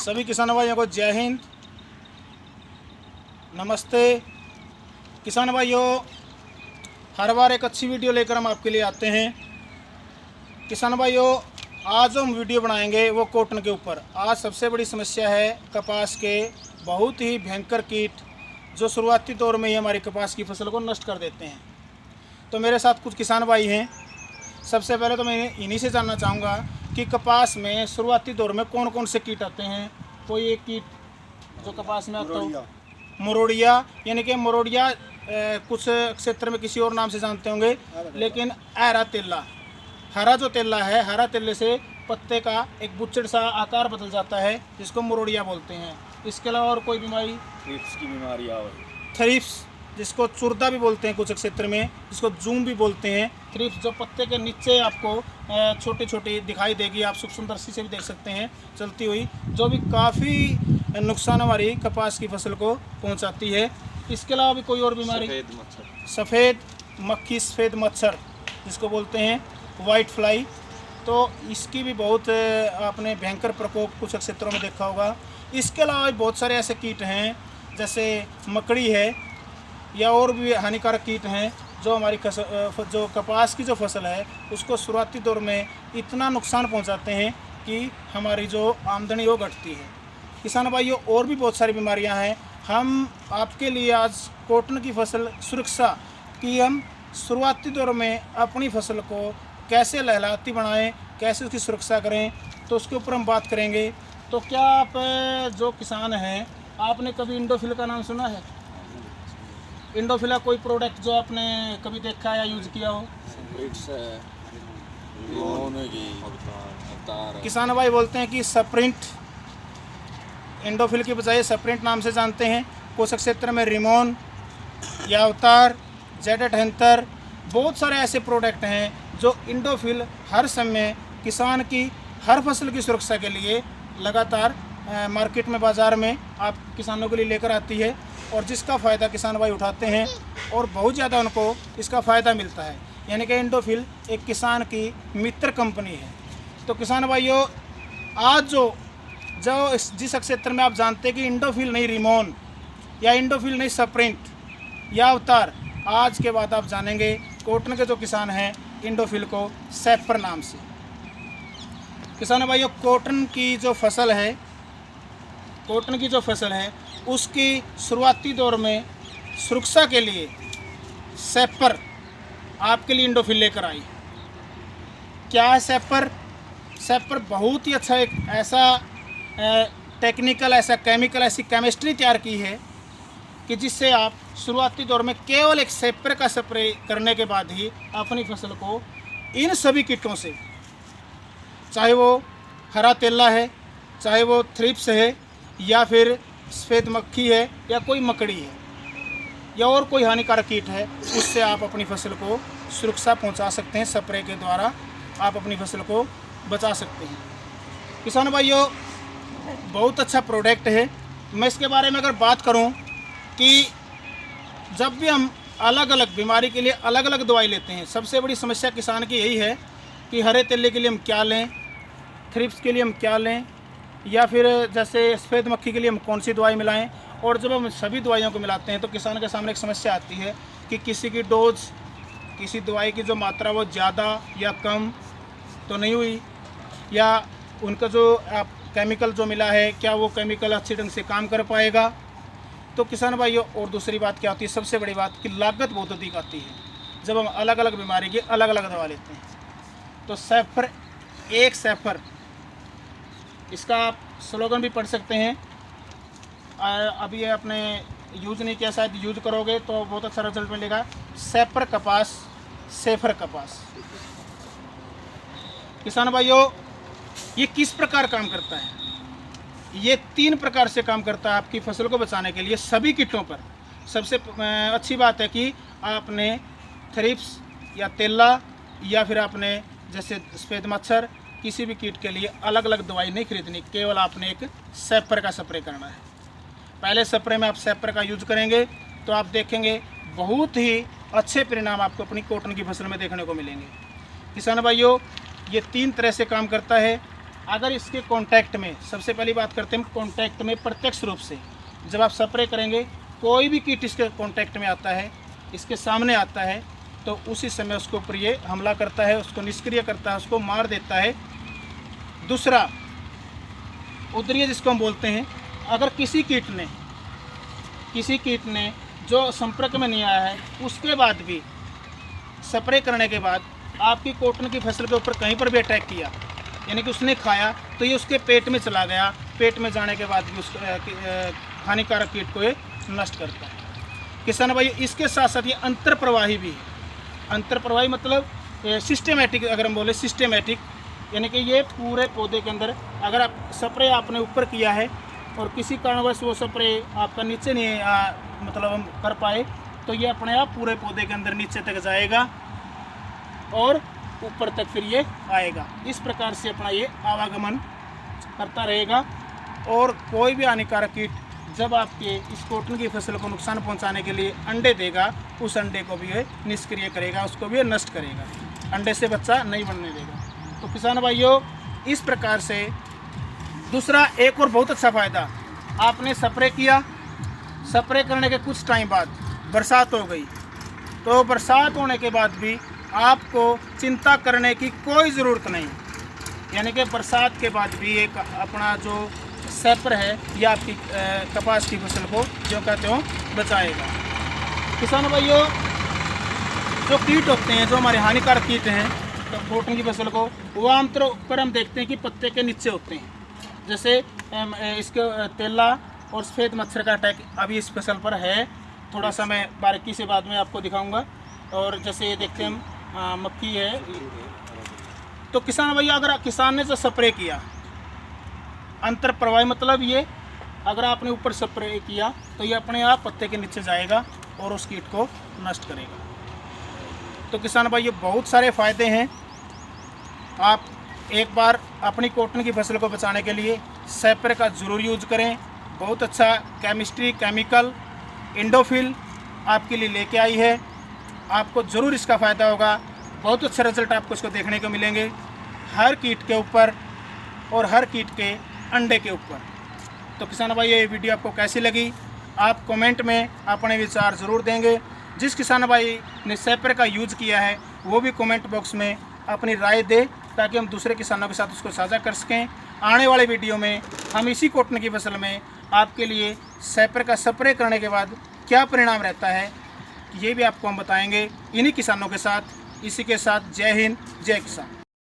सभी किसान भाइयों को जय हिंद, नमस्ते। किसान भाइयों, हर बार एक अच्छी वीडियो लेकर हम आपके लिए आते हैं। किसान भाइयों, आज हम वीडियो बनाएंगे वो कॉटन के ऊपर। आज सबसे बड़ी समस्या है कपास के बहुत ही भयंकर कीट जो शुरुआती दौर में ही हमारी कपास की फसल को नष्ट कर देते हैं। तो मेरे साथ कुछ किसान भाई हैं। सबसे पहले तो मैं इन्हीं से जानना चाहूँगा कि कपास में शुरुआती दौर में कौन कौन से कीट आते हैं। कोई एक कीट जो कपास में आता हो, मरोड़िया, यानी कि मरोड़िया कुछ क्षेत्र में किसी और नाम से जानते होंगे, लेकिन हरा तेला, हरा जो तेला है, हरा तेले से पत्ते का एक बुच्चड़ सा आकार बदल जाता है, जिसको मरोड़िया बोलते हैं। इसके अलावा और कोई बीमारी, थ्रिप्स की बीमारी और थ्रिप्स, जिसको चुर्दा भी बोलते हैं कुछ क्षेत्र में, जिसको जूम भी बोलते हैं। थ्रिप्स जो पत्ते के नीचे आपको छोटी छोटी दिखाई देगी, आप सूक्ष्म दृष्टि से भी देख सकते हैं चलती हुई, जो भी काफ़ी नुकसान हमारी कपास की फसल को पहुंचाती है। इसके अलावा भी कोई और बीमारी, सफ़ेद मक्खी, सफ़ेद मच्छर जिसको बोलते हैं, वाइट फ्लाई, तो इसकी भी बहुत आपने भयंकर प्रकोप कुछ क्षेत्रों में देखा होगा। इसके अलावा भी बहुत सारे ऐसे कीट हैं जैसे मकड़ी है या और भी हानिकारक कीट हैं जो हमारी जो कपास की जो फसल है उसको शुरुआती दौर में इतना नुकसान पहुंचाते हैं कि हमारी जो आमदनी वो घटती है। किसान भाइयों, और भी बहुत सारी बीमारियां हैं। हम आपके लिए आज कॉटन की फसल सुरक्षा की हम शुरुआती दौर में अपनी फसल को कैसे लहलहाती बनाएं, कैसे उसकी सुरक्षा करें, तो उसके ऊपर हम बात करेंगे। तो क्या आप जो किसान हैं, आपने कभी इंडोफिल का नाम सुना है? इंडोफिला कोई प्रोडक्ट जो आपने कभी देखा या यूज़ किया हो? किसान भाई बोलते हैं कि स्प्रिंट, इंडोफिल की बजाय स्प्रिंट नाम से जानते हैं। कुछ क्षेत्र में रिमोन या अवतार, जेडेट, बहुत सारे ऐसे प्रोडक्ट हैं जो इंडोफिल हर समय किसान की हर फसल की सुरक्षा के लिए लगातार मार्केट में, बाज़ार में आप किसानों के लिए लेकर आती है, और जिसका फ़ायदा किसान भाई उठाते हैं और बहुत ज़्यादा उनको इसका फ़ायदा मिलता है। यानी कि इंडोफिल एक किसान की मित्र कंपनी है। तो किसान भाइयों, आज जो जिस क्षेत्र में आप जानते हैं कि इंडोफिल नहीं रिमोन या इंडोफिल नहीं स्प्रिंट या अवतार, आज के बाद आप जानेंगे कॉटन के जो किसान हैं इंडोफिल को सैपर नाम से। किसान भाइयों, कॉटन की जो फसल है उसकी शुरुआती दौर में सुरक्षा के लिए सैपर आपके लिए इंडोफिल लेकर आई। क्या है सैपर? सैपर बहुत ही अच्छा एक ऐसा टेक्निकल, ऐसा केमिकल, ऐसी केमिस्ट्री तैयार की है कि जिससे आप शुरुआती दौर में केवल एक सैपर का स्प्रे करने के बाद ही अपनी फसल को इन सभी कीटों से, चाहे वो हरा तेला है, चाहे वो थ्रिप्स है, या फिर सफ़ेद मक्खी है, या कोई मकड़ी है, या और कोई हानिकारक कीट है, उससे आप अपनी फसल को सुरक्षा पहुंचा सकते हैं। स्प्रे के द्वारा आप अपनी फसल को बचा सकते हैं। किसान भाइयों, बहुत अच्छा प्रोडक्ट है। मैं इसके बारे में अगर बात करूं कि जब भी हम अलग अलग बीमारी के लिए अलग अलग दवाई लेते हैं, सबसे बड़ी समस्या किसान की यही है कि हरे तेले के लिए हम क्या लें, थ्रिप्स के लिए हम क्या लें, या फिर जैसे सफ़ेद मक्खी के लिए हम कौन सी दवाई मिलाएं। और जब हम सभी दवाइयों को मिलाते हैं तो किसान के सामने एक समस्या आती है कि किसी की डोज, किसी दवाई की जो मात्रा वो ज़्यादा या कम तो नहीं हुई, या उनका जो केमिकल जो मिला है क्या वो केमिकल अच्छी ढंग से काम कर पाएगा। तो किसान भाइयों, और दूसरी बात क्या होती है, सबसे बड़ी बात कि लागत बहुत अधिक आती है जब हम अलग अलग बीमारी की अलग अलग दवा लेते हैं। तो सैफर, एक सैफर, इसका आप स्लोगन भी पढ़ सकते हैं। अभी ये आपने यूज़ नहीं किया, शायद यूज करोगे तो बहुत अच्छा रिजल्ट मिलेगा। सैपर कपास, सेफर कपास। किसान भाइयों, ये किस प्रकार काम करता है? ये 3 प्रकार से काम करता है आपकी फसल को बचाने के लिए सभी कीटों पर। सबसे अच्छी बात है कि आपने थ्रिप्स या तेला या फिर आपने जैसे सफ़ेद मच्छर, किसी भी कीट के लिए अलग अलग दवाई नहीं खरीदनी, केवल आपने एक सैपर का स्प्रे करना है। पहले स्प्रे में आप सैपर का यूज करेंगे तो आप देखेंगे बहुत ही अच्छे परिणाम आपको अपनी कॉटन की फसल में देखने को मिलेंगे। किसान भाइयों, ये 3 तरह से काम करता है। अगर इसके कांटेक्ट में, सबसे पहली बात करते हैं कांटेक्ट में प्रत्यक्ष रूप से, जब आप स्प्रे करेंगे कोई भी कीट इसके कांटेक्ट में आता है, इसके सामने आता है, तो उसी समय उसके ऊपर ये हमला करता है, उसको निष्क्रिय करता है, उसको मार देता है। दूसरा उद्रीय जिसको हम बोलते हैं, अगर किसी कीट ने जो संपर्क में नहीं आया है, उसके बाद भी स्प्रे करने के बाद आपकी कॉटन की फसल के ऊपर कहीं पर भी अटैक किया, यानी कि उसने खाया, तो ये उसके पेट में चला गया, पेट में जाने के बाद भी उस हानिकारक कीट को ये नष्ट करता है। किसान भाई, इसके साथ साथ ये अंतरप्रवाही भी है। अंतरप्रवाही मतलब सिस्टेमेटिक, अगर हम बोले सिस्टेमेटिक, यानी कि ये पूरे पौधे के अंदर अगर आप स्प्रे आपने ऊपर किया है और किसी कारणवश वो स्प्रे आपका नीचे नहीं मतलब हम कर पाए, तो ये अपने आप पूरे पौधे के अंदर नीचे तक जाएगा और ऊपर तक फिर ये आएगा। इस प्रकार से अपना ये आवागमन करता रहेगा और कोई भी हानिकारक कीट जब आपके इस कॉटन की फसल को नुकसान पहुंचाने के लिए अंडे देगा, उस अंडे को भी ये निष्क्रिय करेगा, उसको भी ये नष्ट करेगा, अंडे से बच्चा नहीं बनने देगा। तो किसान भाइयों, इस प्रकार से दूसरा एक और बहुत अच्छा फ़ायदा, आपने स्प्रे किया, स्प्रे करने के कुछ टाइम बाद बरसात हो गई, तो बरसात होने के बाद भी आपको चिंता करने की कोई ज़रूरत नहीं, यानी कि बरसात के बाद भी एक अपना जो स्प्रे है ये आपकी कपास की फसल को जो कहते हो बचाएगा। किसान भाइयों, जो कीट होते हैं, जो हमारे हानिकारक कीट हैं तो कॉटन की फसल को, वो आमतौर पर हम देखते हैं कि पत्ते के नीचे होते हैं। जैसे इसके तेला और सफ़ेद मच्छर का अटैक अभी इस फसल पर है, थोड़ा सा मैं बारीकी से बाद में आपको दिखाऊंगा। और जैसे ये देखते हैं हम मक्खी है। तो किसान भैया, अगर किसान ने जो स्प्रे किया, अंतर प्रवाही मतलब ये, अगर आपने ऊपर स्प्रे किया तो ये अपने आप पत्ते के नीचे जाएगा और उस कीट को नष्ट करेगा। तो किसान भाई, ये बहुत सारे फ़ायदे हैं। आप एक बार अपनी कॉटन की फसल को बचाने के लिए स्प्रे का ज़रूर यूज करें। बहुत अच्छा केमिकल इंडोफिल आपके लिए लेके आई है, आपको ज़रूर इसका फ़ायदा होगा। बहुत अच्छे रिजल्ट आपको इसको देखने को मिलेंगे, हर कीट के ऊपर और हर कीट के अंडे के ऊपर। तो किसान भाई, ये वीडियो आपको कैसी लगी, आप कमेंट में अपने विचार ज़रूर देंगे। जिस किसान भाई ने स्प्रे का यूज़ किया है वो भी कमेंट बॉक्स में अपनी राय दे, ताकि हम दूसरे किसानों के साथ उसको साझा कर सकें। आने वाले वीडियो में हम इसी कॉटन की फसल में आपके लिए स्प्रे का स्प्रे करने के बाद क्या परिणाम रहता है, ये भी आपको हम बताएंगे इन्हीं किसानों के साथ। इसी के साथ जय हिंद, जय किसान।